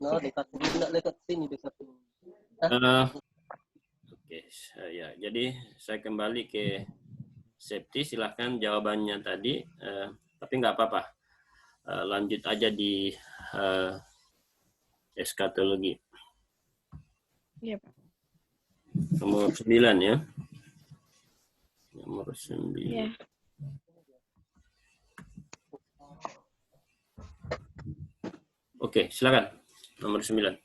No, dekat sini dekat sini. Oke, jadi saya kembali ke Septi, silahkan jawabannya tadi, tapi nggak apa-apa, lanjut aja di eskatologi. Iya, Pak. Nomor 9 ya. Nomor 9. Iya. Oke, silakan. Nomor 9.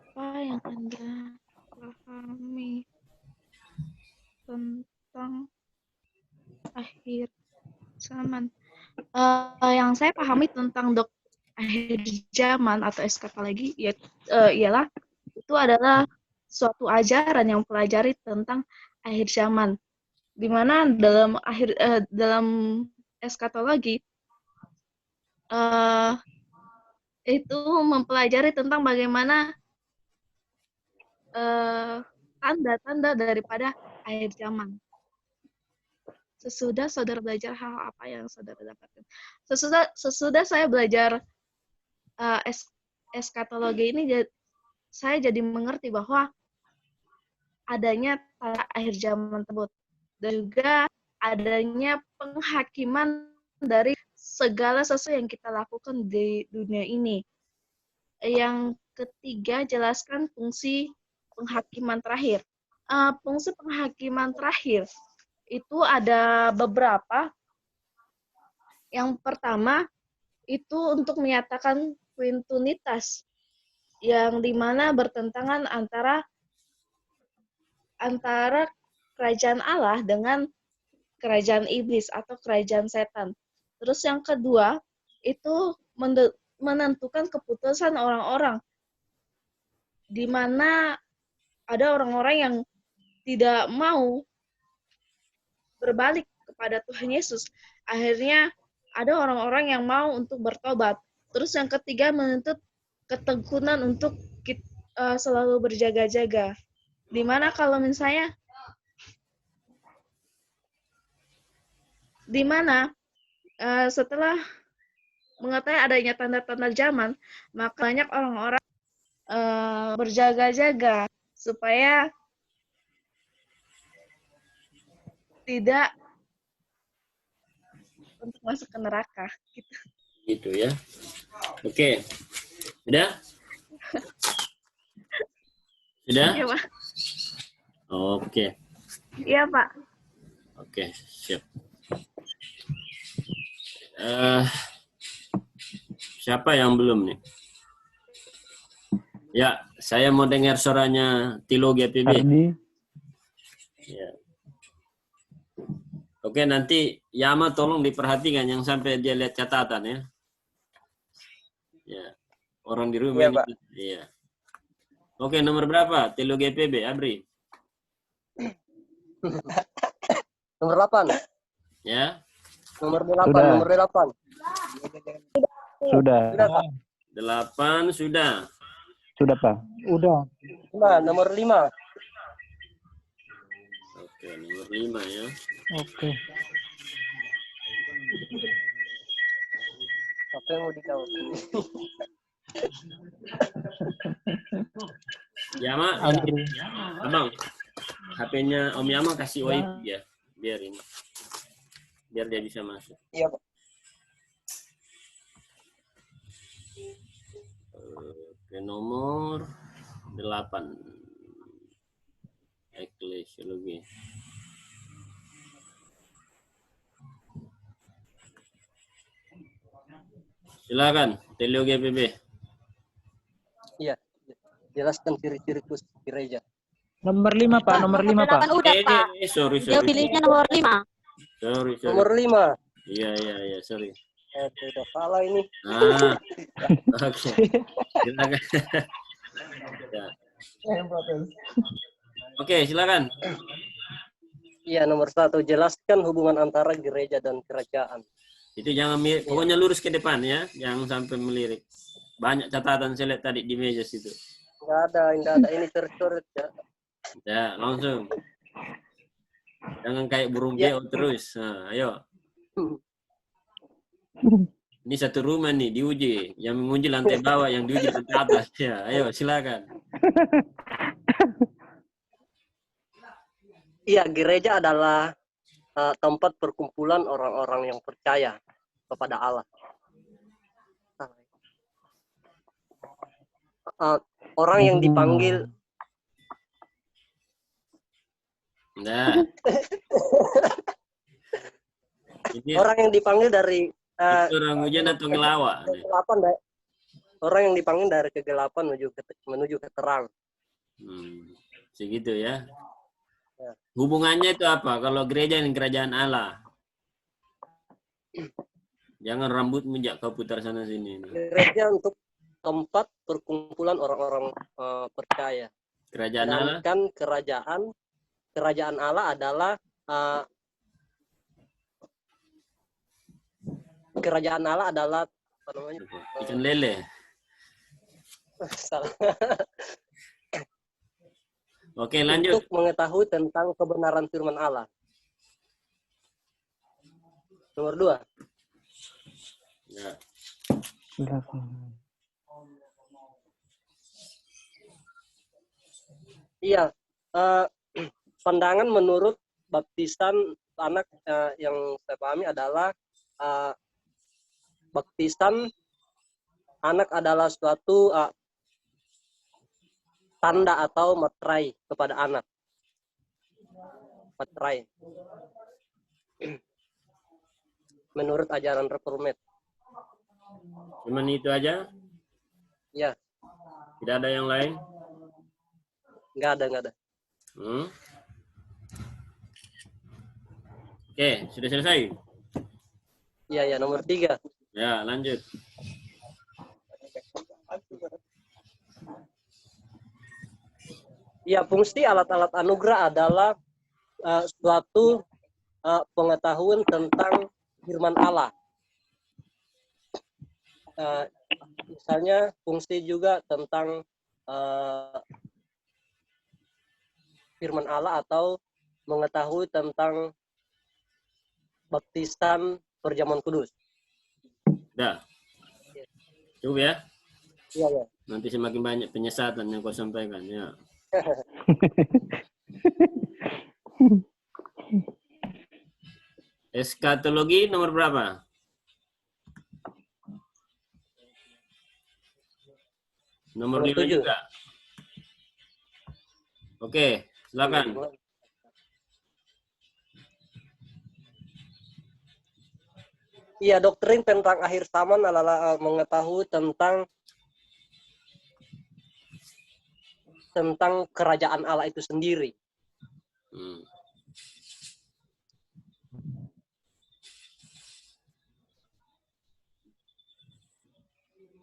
Apa yang Anda pahami tentang akhir zaman? Yang saya pahami tentang akhir zaman atau eskatologi ialah itu adalah suatu ajaran yang mempelajari tentang akhir zaman, di mana dalam eskatologi itu mempelajari tentang bagaimana tanda-tanda daripada akhir zaman. Sesudah saudara belajar hal apa yang saudara dapatkan. Sesudah saya belajar eskatologi ini, saya jadi mengerti bahwa adanya tanda akhir zaman tersebut dan juga adanya penghakiman dari segala sesuatu yang kita lakukan di dunia ini. Yang ketiga, jelaskan fungsi penghakiman terakhir. Fungsi penghakiman terakhir itu ada beberapa. Yang pertama, itu untuk menyatakan kuintunitas, yang dimana bertentangan antara kerajaan Allah dengan kerajaan iblis atau kerajaan setan. Terus yang kedua, itu menentukan keputusan orang-orang, di mana ada orang-orang yang tidak mau berbalik kepada Tuhan Yesus. Akhirnya ada orang-orang yang mau untuk bertobat. Terus yang ketiga, menuntut ketekunan untuk selalu berjaga-jaga. Dimana kalau misalnya setelah mengetahui adanya tanda-tanda zaman, maka banyak orang-orang berjaga-jaga supaya tidak untuk masuk ke neraka. Gitu ya. Oke. Sudah? Sudah? Iya, Pak. Oke. Iya, Pak. Oke, siap. Siapa yang belum nih? Ya, saya mau dengar suaranya Tilo GPB. Ya. Oke, nanti Yama tolong diperhatikan yang sampai dia lihat catatan ya. Ya, orang di rumah Iya, ini. Pak. Iya. Oke, nomor berapa? Tilo GPB, Abri. Nomor 8. Ya. Nomor 8, Sudah. nomor 8. Sudah. Sudah, Pak. 8 sudah. Sudah, Pak. Udah. Nah, nomor 5. Oke, nomor 5 ya. Oke. Apa yang mau dikawal? Yama, Abang, HP-nya Om Yama kasih wifi ya, biar dia bisa masuk. Iya, Pak. Oke, nomor 8. Eklesiologi. Silakan, Telio GPB. Iya. Jelaskan ciri-ciri gereja. Nomor 5, Pak. Nomor 5, Pak. Udah, Pak. Sorry. Dia pilihnya nomor 5. Sorry. Nomor 5. Iya, sorry. Udah salah ini. Ah, oke. Silakan. Ya. Oke, silakan. Iya, nomor 1, jelaskan hubungan antara gereja dan kerajaan. Itu jangan pokoknya lurus ke depan ya, jangan sampai melirik. Banyak catatan saya lihat tadi di meja situ. Enggak ada ini tercoret ya. Ya, langsung. Jangan kayak burung Ya. beo terus. Nah, ayo. Ini satu rumah nih diuji. Yang menguji lantai bawah, yang diuji lantai atas. Ya, ayo silakan. Iya, gereja adalah tempat perkumpulan orang-orang yang percaya kepada Allah. Orang yang dipanggil Nah. Ini orang yang dipanggil dari itu orang hujan atau ngelawak? kegelapan, orang yang dipanggil dari kegelapan menuju ke terang. Segitu ya. Ya. Hubungannya itu apa? Kalau gereja dan kerajaan Allah. Jangan rambutmu jak kau putar sana sini. Gereja untuk tempat perkumpulan orang-orang percaya. Kerajaan Allah. Dan kerajaan Allah adalah kerajaan Allah adalah apa namanya? Ikan lele. Salah. Oke, lanjut. Untuk mengetahui tentang kebenaran firman Allah. Nomor 2. Ya. Iya, pandangan menurut baptisan anak yang saya pahami adalah baptisan anak adalah suatu tanda atau materai kepada anak. Materai. Menurut ajaran reformat. Cuman itu aja? Ya, Tidak ada yang lain? enggak ada. Oke, sudah selesai? Iya, nomor 3. Ya, lanjut. Ya, fungsi alat-alat anugerah adalah suatu pengetahuan tentang firman Allah. Misalnya fungsi juga tentang firman Allah atau mengetahui tentang baptisan perjamuan kudus. Dah. Cukup ya? Iya. Nanti semakin banyak penyesatan yang kau sampaikan. Ya. Eskatologi nomor berapa? Nomor 5 7. juga. Oke, silakan. Iya, doktrin tentang akhir zaman adalah mengetahui tentang kerajaan Allah itu sendiri.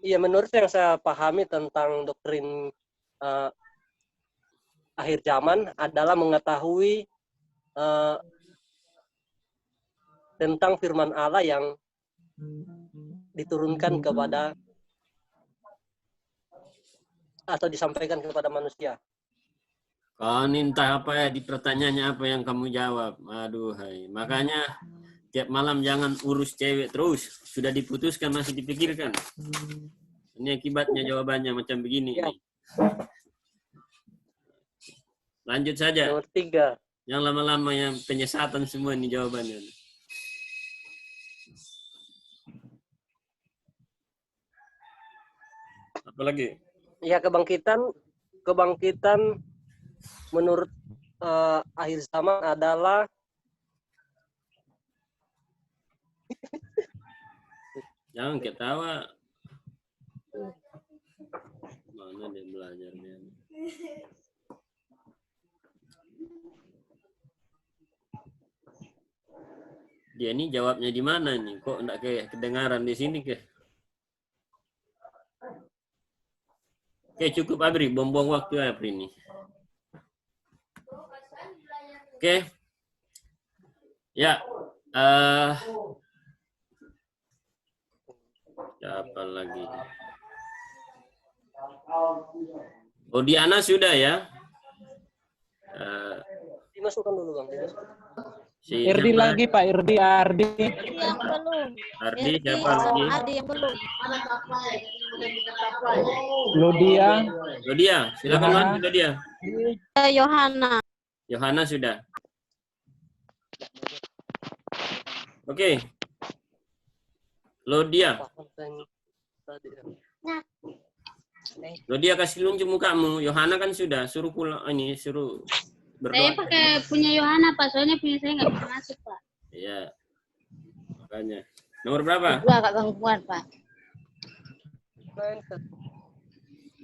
Iya, menurut yang saya pahami tentang doktrin akhir zaman adalah mengetahui tentang firman Allah yang diturunkan kepada atau disampaikan kepada manusia. Kau entah apa ya di pertanyaannya apa yang kamu jawab. Aduh, hai. Makanya tiap malam jangan urus cewek terus. Sudah diputuskan masih dipikirkan. Ini akibatnya jawabannya macam begini. Ya. Nih. Lanjut saja. Nomor 3. Yang lama-lama yang penyesatan semua ini jawabannya. Apa lagi? Ya, kebangkitan menurut akhir zaman adalah jangan ketawa. Mana dia belajarnya? Dia ini jawabnya di mana nih? Kok enggak kayak kedengaran di sini ke? Oke, cukup Abri, buang-buang waktu Abri ini. Oke. Ya. Siapa lagi? Oh, Diana sudah ya? Dimasukkan dulu Bang. Dimasukkan. Si Irdi siapa? lagi Pak, Irdi, Ardi. Yang belum. Ardi, Irdi siapa sama lagi? Adi yang belum. Lodia, Lodia, silakan Yohana. masuk Lodia. Yohana. Yohana sudah. Oke. Lodia. Tadi ya. Lodia kasih lunjuk mukamu. Yohana kan sudah. Suruh pulang ini, suruh Saya berdoa. pakai punya Yohana, Pak. Soalnya punya saya nggak bisa masuk, Pak. Iya. Makanya. Nomor berapa? Dua Kak Gangguan, Pak.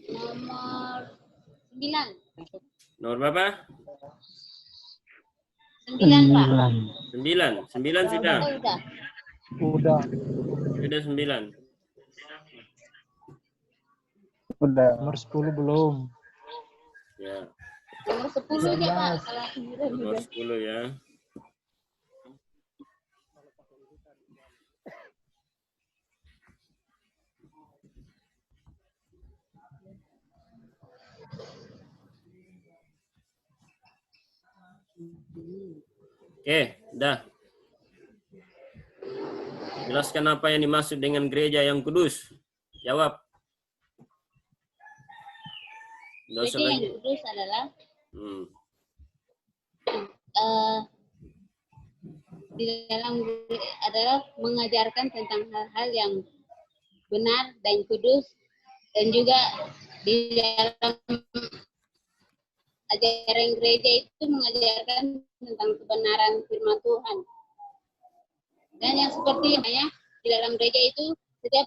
Nomor 9. Nomor berapa? 9, Pak. 9. 9 sudah. Oh, udah. Udah. Sudah 9. Udah. Nomor 10 belum. Ya. Nomor 10 aja, Pak. Kalau 9 Nomor udah. 10 ya. Oke, dah. Jelaskan apa yang dimaksud dengan gereja yang kudus. Jawab. Nggak usah Jadi lagi. yang kudus adalah Hmm. di dalam adalah mengajarkan tentang hal-hal yang benar dan kudus, dan juga di dalam ajaran gereja itu mengajarkan tentang kebenaran firman Tuhan. Dan yang seperti ya, di dalam gereja itu setiap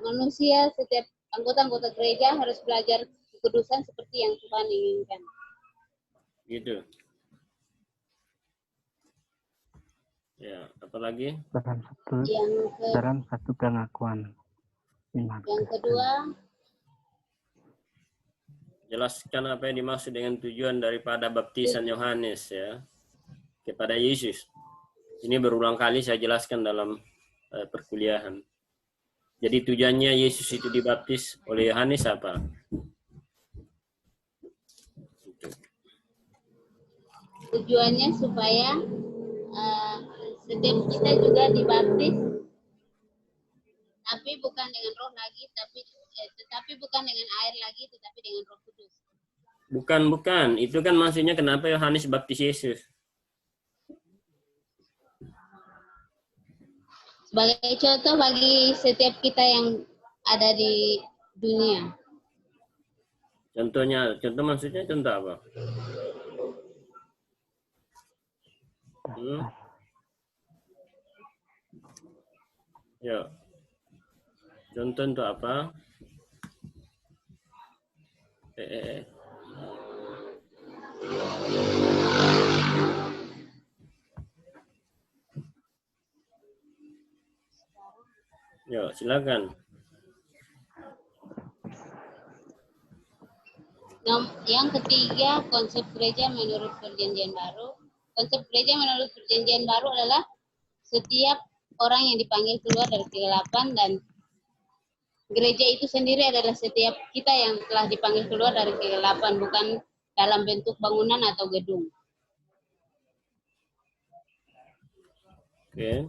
manusia, setiap anggota-anggota gereja harus belajar kekudusan seperti yang Tuhan inginkan. Gitu. Ya, apa lagi? Yang satu pengakuan iman. yang kedua, Jelaskan apa yang dimaksud dengan tujuan daripada baptisan Yohanes ya kepada Yesus. Ini berulang kali saya jelaskan dalam perkuliahan. Jadi tujuannya Yesus itu dibaptis oleh Yohanes apa? tujuannya supaya setiap kita juga dibaptis, tapi bukan dengan roh lagi, tetapi bukan dengan air lagi, tetapi dengan Roh Kudus. Bukan. Itu kan maksudnya kenapa Yohanes baptis Yesus? Sebagai contoh bagi setiap kita yang ada di dunia. Contoh maksudnya contoh apa? Ya. Contoh untuk apa? Ya, silakan. Yang ketiga, konsep gereja menurut Perjanjian Baru. Konsep gereja menurut Perjanjian Baru adalah setiap orang yang dipanggil keluar dari kegelapan, dan gereja itu sendiri adalah setiap kita yang telah dipanggil keluar dari kegelapan, bukan dalam bentuk bangunan atau gedung. Oke.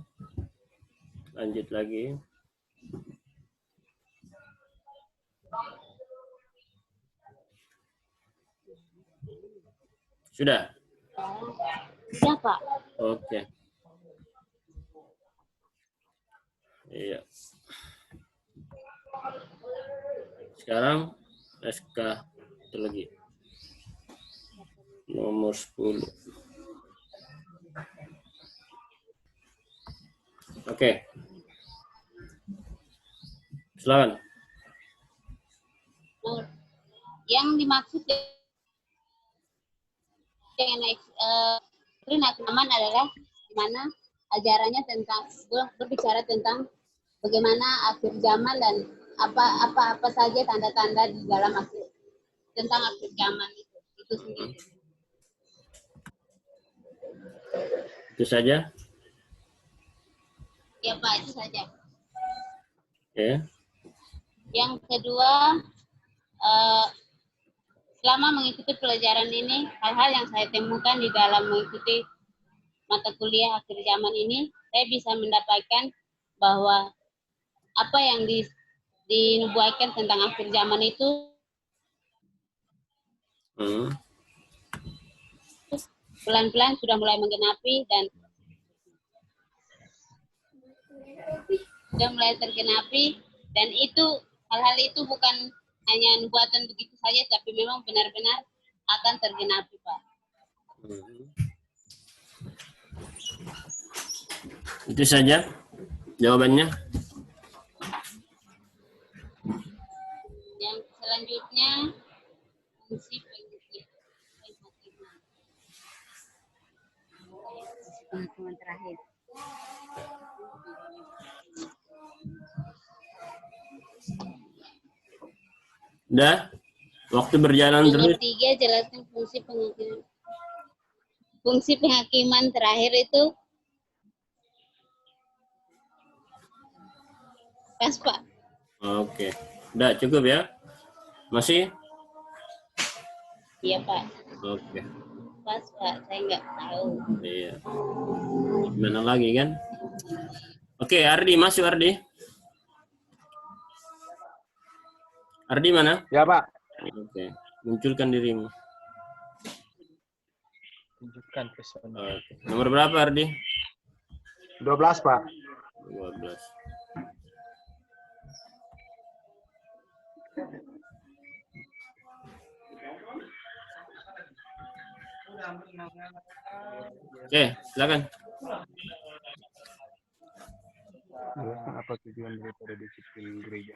Lanjut lagi. Sudah? Sudah, Pak. Oke. Iya. Sekarang SK itu lagi. Nomor 10. Oke. Silakan. Yang dimaksud dengan doktrin kenaman adalah di mana ajarannya tentang berbicara tentang bagaimana akhir zaman dan apa saja tanda-tanda di dalam tentang akhir zaman itu sendiri. Itu saja. Ya Pak, itu saja. Ya. Yang kedua, selama mengikuti pelajaran ini, hal-hal yang saya temukan di dalam mengikuti mata kuliah akhir zaman ini, saya bisa mendapatkan bahwa apa yang dinubuatkan tentang akhir zaman itu pelan-pelan sudah mulai menggenapi dan sudah mulai tergenapi, dan itu hal-hal itu bukan hanya nubuatan begitu saja, tapi memang benar-benar akan tergenapi, Pak. Itu saja jawabannya. Yang selanjutnya fungsi penghakiman terakhir. Udah? Waktu berjalan Nomor terus. 3, jelaskan fungsi penghakiman. Fungsi penghakiman terakhir itu pas, Pak. Oke. Udah cukup ya? Masih? Iya, Pak. Oke. Pas, Pak. Saya nggak tahu. Iya. Gimana lagi kan? Oke, Ardi masuk Ardi. Ardi mana? Ya, Pak. Oke. Munculkan dirimu. Tunjukkan pesona. Oke. Nomor berapa Ardi? 12, Pak. 12. Oke, silakan. Apa tujuan daripada disiplin gereja?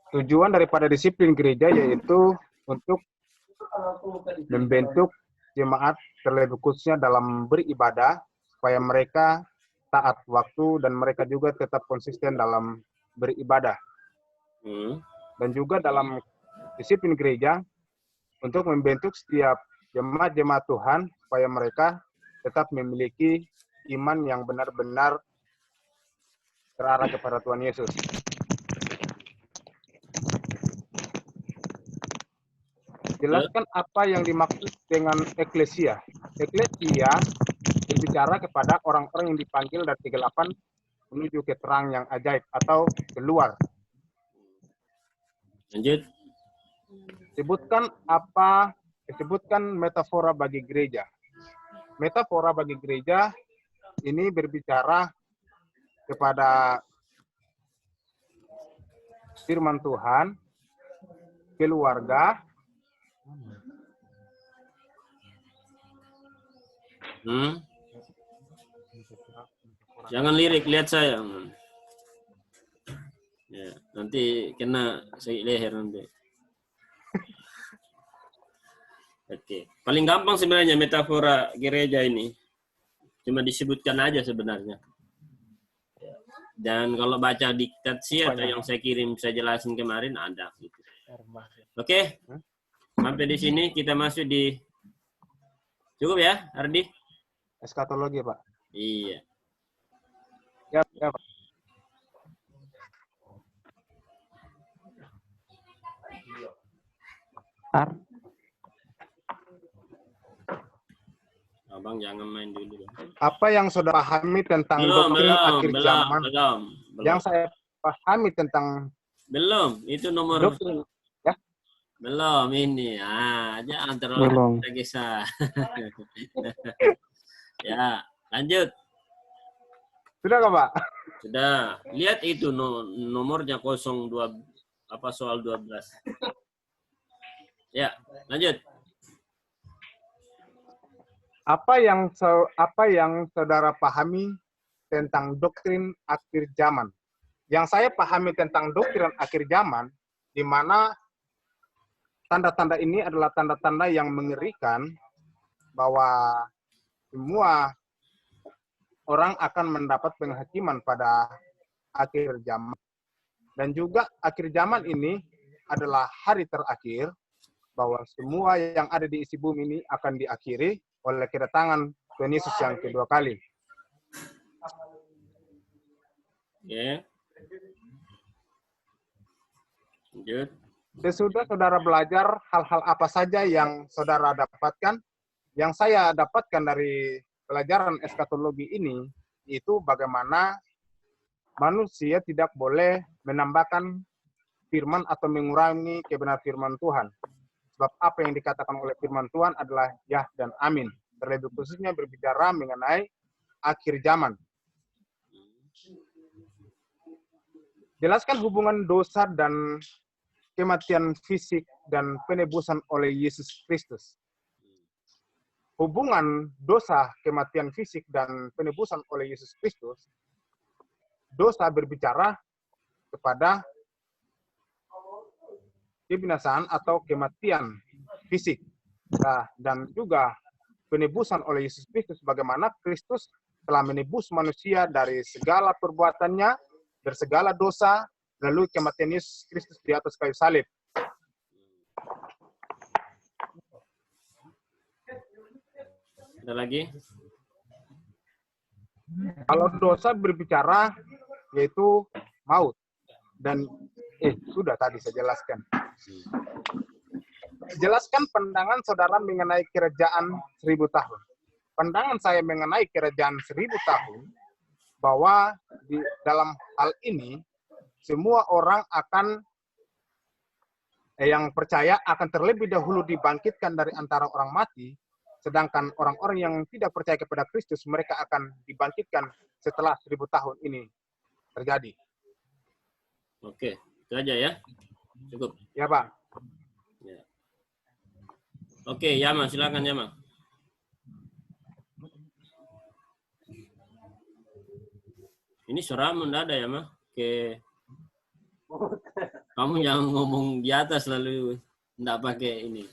Tujuan daripada disiplin gereja yaitu untuk membentuk jemaat, terlebih khususnya dalam beribadah, supaya mereka taat waktu dan mereka juga tetap konsisten dalam beribadah. Dan juga dalam disiplin gereja untuk membentuk setiap jemaat-jemaat Tuhan supaya mereka tetap memiliki iman yang benar-benar terarah kepada Tuhan Yesus. Jelaskan apa yang dimaksud dengan eklesia. Eklesia berbicara kepada orang-orang yang dipanggil dari kegelapan menuju ke terang yang ajaib atau keluar. Lanjut. Sebutkan metafora bagi gereja. Metafora bagi gereja ini berbicara kepada firman Tuhan, keluarga, Jangan lirik, lihat saya. Ya, nanti kena sakit leher nanti. Oke. Paling gampang sebenarnya metafora gereja ini. Cuma disebutkan aja sebenarnya. Dan kalau baca diktat sih atau yang saya kirim, saya jelasin kemarin ada. Gitu. Oke. Sampai di sini kita masuk di... Cukup ya, Ardi? Eskatologi, Pak. Iya. Ya, ya, Pak. Abang jangan main dulu. Apa yang saudara pahami tentang doktrin akhir zaman? Belum. Yang saya pahami tentang itu nomor doktrin, ya? Belum ini. Jangan terlalu tergesa. Ya, lanjut. Sudah nggak, Pak? Sudah. Lihat itu nomornya 02 soal 12. Ya, lanjut. Apa yang saudara pahami tentang doktrin akhir zaman? Yang saya pahami tentang doktrin akhir zaman, di mana tanda-tanda ini adalah tanda-tanda yang mengerikan bahwa semua orang akan mendapat penghakiman pada akhir zaman. Dan juga akhir zaman ini adalah hari terakhir, bahwa semua yang ada di isi bumi ini akan diakhiri oleh kedatangan Tuhan Yesus yang kedua kali. Ya. Lanjut. Sesudah saudara belajar hal-hal apa saja yang saudara dapatkan, yang saya dapatkan dari pelajaran eskatologi ini, itu bagaimana manusia tidak boleh menambahkan firman atau mengurangi kebenaran firman Tuhan. Sebab apa yang dikatakan oleh firman Tuhan adalah ya dan amin. Terlebih khususnya berbicara mengenai akhir zaman. Jelaskan hubungan dosa dan kematian fisik dan penebusan oleh Yesus Kristus. Hubungan dosa, kematian fisik, dan penebusan oleh Yesus Kristus, dosa berbicara kepada kebinasaan atau kematian fisik. Nah, dan juga penebusan oleh Yesus Kristus, bagaimana Kristus telah menebus manusia dari segala perbuatannya, dari segala dosa, lalu kematian Yesus Kristus di atas kayu salib. Ada lagi? Kalau dosa berbicara yaitu maut. Dan sudah tadi saya jelaskan. Jelaskan pandangan saudara mengenai kerajaan 1000 tahun. Pandangan saya mengenai kerajaan 1000 tahun, bahwa di dalam hal ini semua orang akan yang percaya akan terlebih dahulu dibangkitkan dari antara orang mati, sedangkan orang-orang yang tidak percaya kepada Kristus mereka akan dibangkitkan setelah 1000 tahun ini terjadi. Oke, itu aja ya. Cukup. Ya, Pak. Ya. Oke, Yama, silakan Yama. Ini suaramu enggak ada ya, Ma? Oke. Kamu jangan ngomong di atas lalu enggak pakai ini.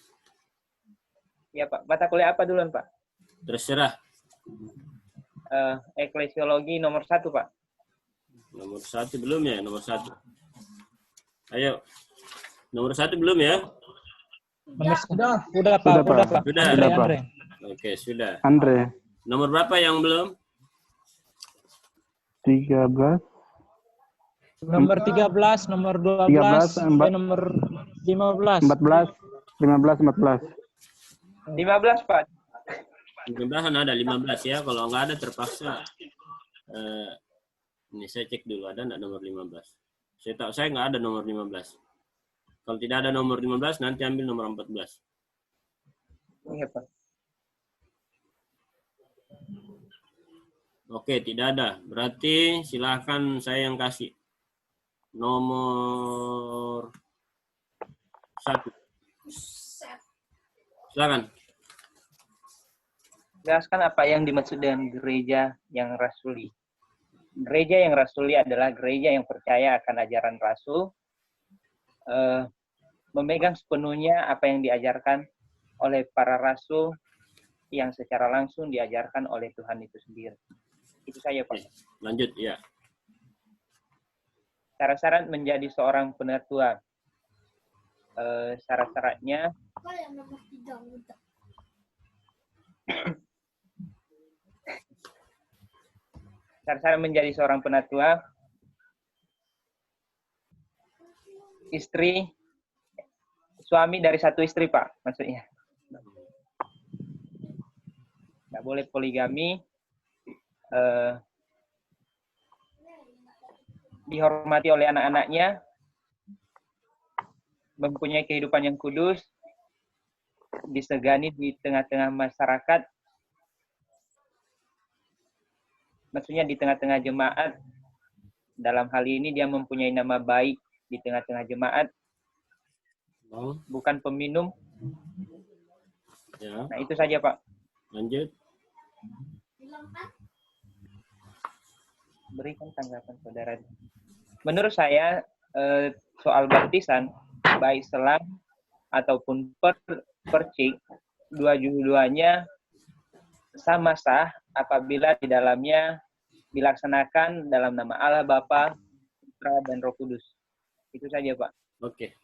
Ya Pak, mata kuliah apa duluan Pak? Terserah. Eklesiologi nomor 1 Pak. Nomor 1 belum ya? Nomor 1. Ayo. Nomor 1 belum ya? Sudah Pak. Sudah. Andre. Oke, sudah. Andre. Nomor berapa yang belum? 13. Nomor 13, nomor 12, 13, nomor 15. 14, 15, 14. 15 Pak. Mudah-mudahan ada 15 ya. Kalau nggak ada terpaksa. Ini saya cek dulu ada nggak nomor 15. Saya nggak ada nomor 15. Kalau tidak ada nomor 15 nanti ambil nomor 14. Iya Pak. Oke, tidak ada. Berarti silahkan saya yang kasih nomor 1. Silakan. Jelaskan apa yang dimaksud dengan gereja yang rasuli. Gereja yang rasuli adalah gereja yang percaya akan ajaran rasul, memegang sepenuhnya apa yang diajarkan oleh para rasul yang secara langsung diajarkan oleh Tuhan itu sendiri. Itu saja Pak. Lanjut ya. Syarat-syarat menjadi seorang penatua. Syarat-syaratnya syarat-syarat menjadi seorang penatua, suami dari satu istri Pak, maksudnya. Nggak boleh poligami, dihormati oleh anak-anaknya, mempunyai kehidupan yang kudus, disegani di tengah-tengah masyarakat, maksudnya di tengah-tengah jemaat. Dalam hal ini dia mempunyai nama baik di tengah-tengah jemaat, bukan peminum. Ya. Nah, itu saja Pak. Lanjut. Berikan tanggapan saudara. Menurut saya, soal baptisan, baik selam ataupun percik, dua-duanya sama sah apabila di dalamnya dilaksanakan dalam nama Allah Bapa, Putra, dan Roh Kudus. Itu saja, Pak. Oke.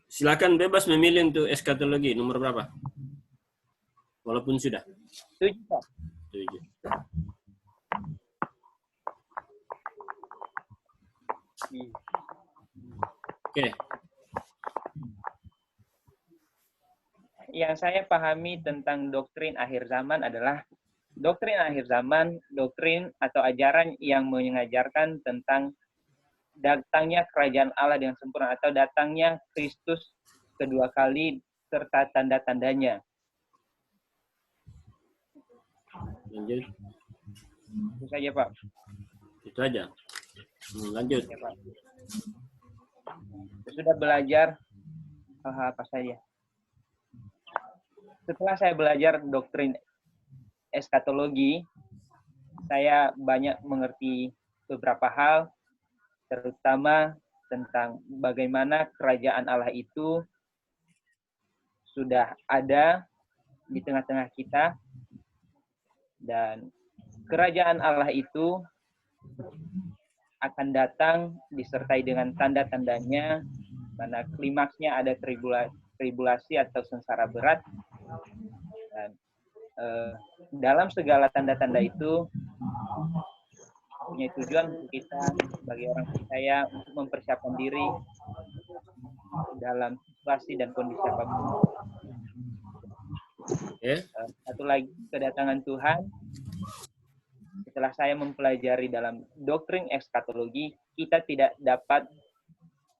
Silakan bebas memilih untuk eskatologi nomor berapa? Walaupun sudah. 7, Pak. 7. Oke. Yang saya pahami tentang doktrin akhir zaman adalah doktrin akhir zaman, doktrin atau ajaran yang mengajarkan tentang datangnya kerajaan Allah dengan sempurna atau datangnya Kristus kedua kali serta tanda-tandanya. Lanjut. Itu saja, Pak. Itu aja. Lanjut. Ya, Pak. Sudah belajar apa saja. Setelah saya belajar doktrin eskatologi, saya banyak mengerti beberapa hal, terutama tentang bagaimana kerajaan Allah itu sudah ada di tengah-tengah kita, dan kerajaan Allah itu akan datang disertai dengan tanda-tandanya, mana klimaksnya ada tribulasi atau sengsara berat. Dan dalam segala tanda-tanda itu punya tujuan untuk kita sebagai orang percaya untuk mempersiapkan diri dalam situasi dan kondisi apapun. Satu lagi, kedatangan Tuhan. Setelah saya mempelajari dalam doktrin eskatologi, kita tidak dapat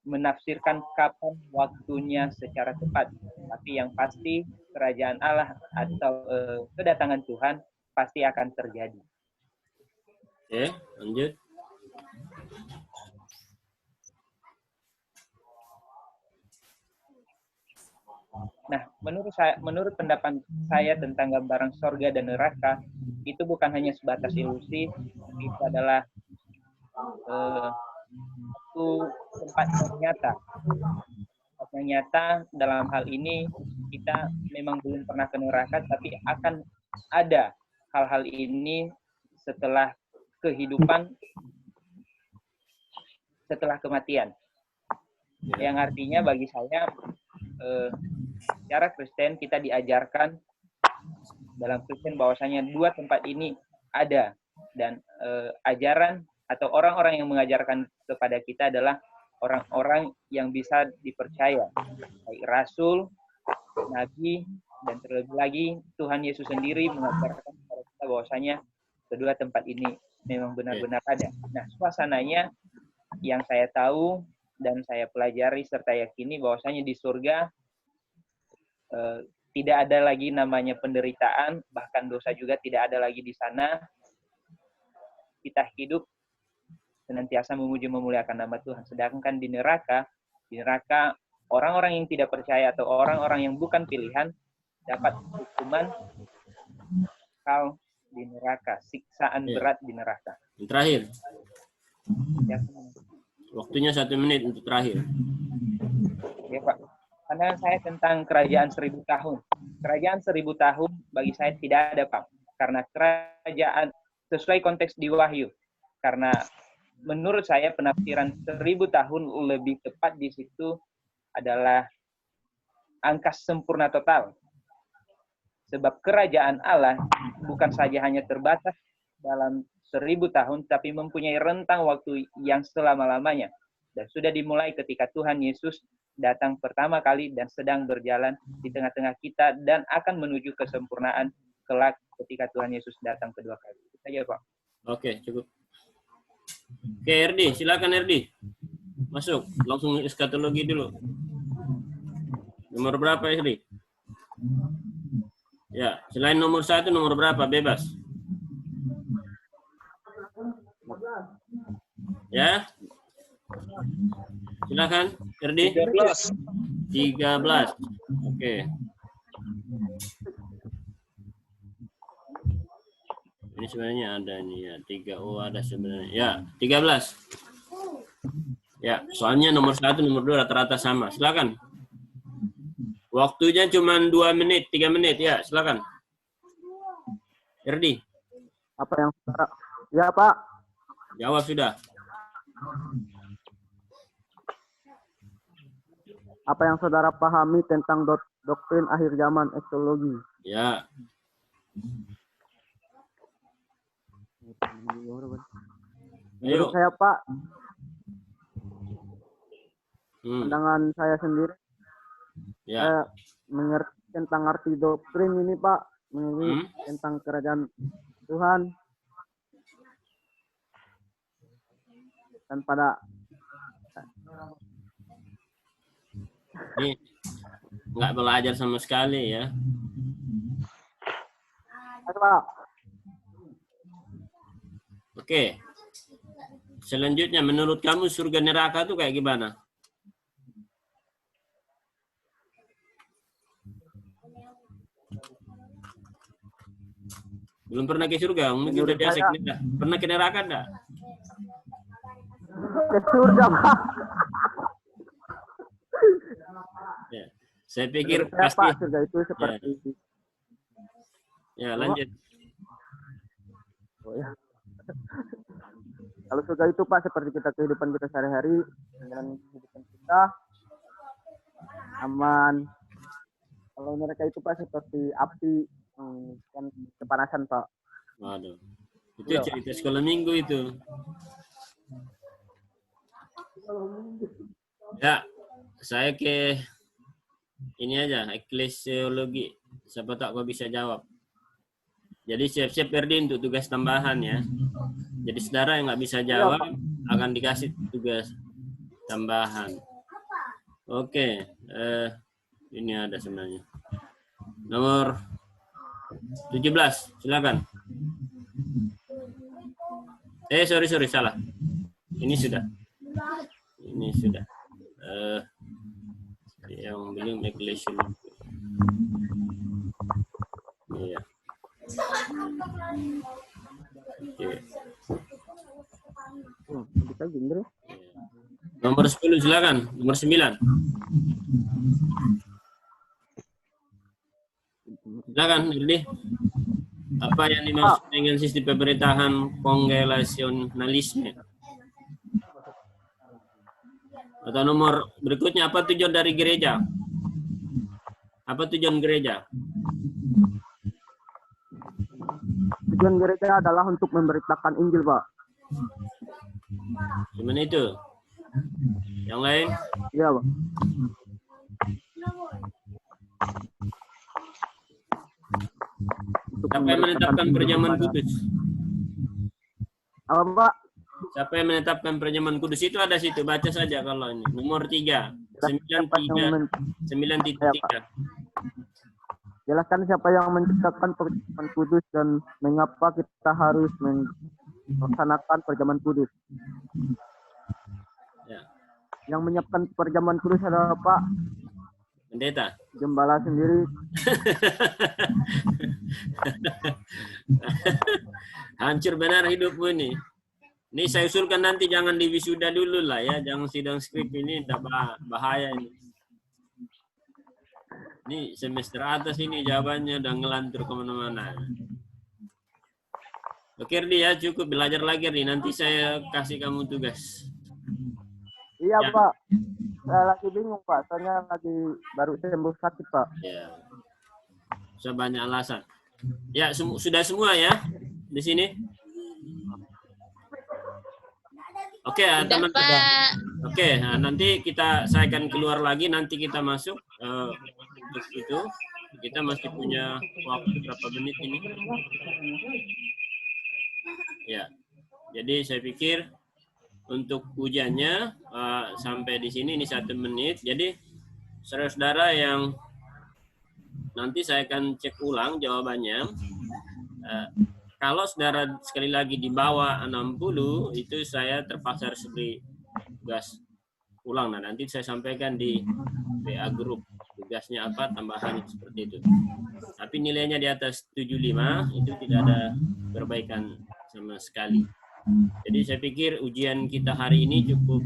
menafsirkan kapan waktunya secara tepat. Tapi yang pasti kerajaan Allah atau kedatangan Tuhan pasti akan terjadi. Oke, lanjut. Nah, menurut pendapat saya tentang gambaran sorga dan neraka, itu bukan hanya sebatas ilusi, itu adalah satu tempat yang nyata. Yang nyata dalam hal ini, kita memang belum pernah ke neraka, tapi akan ada hal-hal ini setelah kehidupan, setelah kematian. Yang artinya bagi saya, secara Kristen kita diajarkan dalam Kristen bahwasanya dua tempat ini ada, dan ajaran atau orang-orang yang mengajarkan kepada kita adalah orang-orang yang bisa dipercaya, baik rasul, nabi, dan terlebih lagi Tuhan Yesus sendiri mengajarkan kepada kita bahwasanya kedua tempat ini memang benar-benar ada. Nah, suasananya yang saya tahu dan saya pelajari serta yakini bahwasanya di surga tidak ada lagi namanya penderitaan, bahkan dosa juga tidak ada lagi di sana. Kita hidup senantiasa memuji memuliakan nama Tuhan. Sedangkan di neraka orang-orang yang tidak percaya atau orang-orang yang bukan pilihan dapat hukuman kekal di neraka, siksaan berat di neraka. Yang terakhir. Ya. Waktunya 1 menit untuk terakhir. Ya, Pak. Pandangan saya tentang kerajaan 1000 tahun. Kerajaan 1000 tahun bagi saya tidak ada, Pak. Karena kerajaan sesuai konteks di Wahyu. Karena menurut saya penafsiran 1000 tahun lebih tepat di situ adalah angka sempurna total. Sebab kerajaan Allah bukan saja hanya terbatas dalam 1000 tahun, tapi mempunyai rentang waktu yang selama-lamanya. Dan sudah dimulai ketika Tuhan Yesus datang pertama kali dan sedang berjalan di tengah-tengah kita dan akan menuju kesempurnaan kelak ketika Tuhan Yesus datang kedua kali. Itu saja, Pak. Oke, cukup. Oke, Erdi, silakan Erdi. Masuk, langsung eskatologi dulu. Nomor berapa, Erdi? Ya, selain nomor 1, nomor berapa? Bebas. Ya. Silakan, Erdi. 13. Oke. Ini sebenarnya ada nih ya, 3. Oh, ada sebenarnya. Ya, 13. Ya, soalnya nomor 1, nomor 2 rata-rata sama. Silakan. Waktunya cuma 2 menit, 3 menit ya, silakan. Erdi, Apa yang saudara... Ya, Pak. jawab sudah. Apa yang saudara pahami tentang doktrin akhir zaman ekologi? Ya. Menurut Ayo. saya, Pak, Hmm, pandangan saya sendiri, ya. saya mengerti tentang arti doktrin ini, Pak, mengerti Hmm. tentang kerajaan Tuhan. Dan pada Ini nggak belajar sama sekali ya. Pak, Oke. Selanjutnya, menurut kamu surga neraka itu kayak gimana? Belum pernah ke surga? Mungkin Menurut udah biasa saya- ke neraka. Pernah ke neraka enggak? ke surga, Pak. Ya. Saya pikir Menurut saya, pasti. Pak, surga itu seperti Ya, lanjut. Oh, ya. Kalau surga itu, Pak, seperti kehidupan kita sehari-hari, dengan kehidupan kita aman. Kalau mereka itu, Pak, seperti api yang kepanasan, Pak. Waduh. Itu Iya. cerita sekolah minggu itu. Ya, saya ke ini aja, eklesiologi. Siapa tak kau bisa jawab. Jadi siap-siap Ferdi untuk tugas tambahan ya. Jadi saudara yang nggak bisa jawab akan dikasih tugas tambahan. Oke, ini ada sebenarnya. Nomor 17, silakan. Sorry, salah. Ini sudah. Yang belum eklesiologi. Iya. Oke. Kita gini, Nomor 10 silakan. Nomor 9. Silakan, Irdi. Apa yang dimaksud dengan sistem pemerintahan kongregasionalisme? Atau nomor berikutnya, apa tujuan dari gereja? Apa tujuan gereja? Tujuan gereja adalah untuk memberitakan Injil, Pak. Gimana itu? Yang lain? Iya, Pak. Siapa yang menetapkan perjamuan kudus? Apa, Pak? Siapa yang menetapkan perjamuan kudus? Itu ada situ, baca saja kalau ini. Nomor 3, 9.3. Jelaskan siapa yang menciptakan perjamuan kudus dan mengapa kita harus melaksanakan perjamuan kudus. Ya. Yang menyiapkan perjamuan kudus adalah Pak Pendeta. Gembala sendiri. Hancur benar hidupmu ini. Ini saya usulkan nanti jangan di wisuda dulu lah ya, jangan sidang skrip ini, tidak bahaya ini. Ini semester atas ini jawabannya udah ngelantur kemana-mana. Oke Rdi ya, cukup belajar lagi Rdi, nanti saya kasih kamu tugas. Iya, Ya. Pak. Saya lagi bingung, Pak. Soalnya lagi baru sembuh sakit, Pak. Ya. Saya banyak alasan. Ya, sudah semua ya di sini. Oke, teman-teman. Oke, nah, nanti saya akan keluar lagi. Nanti kita masuk untuk itu. Kita masih punya waktu berapa menit ini? Ya. Jadi saya pikir untuk ujiannya sampai di sini ini 1 menit. Jadi saudara-saudara yang nanti saya akan cek ulang jawabannya. Kalau saudara sekali lagi di bawah 60, itu saya terpaksa harus beri tugas ulang. Nah, nanti saya sampaikan di WA grup. Tugasnya apa, tambahan seperti itu. Tapi nilainya di atas 75, itu tidak ada perbaikan sama sekali. Jadi saya pikir ujian kita hari ini cukup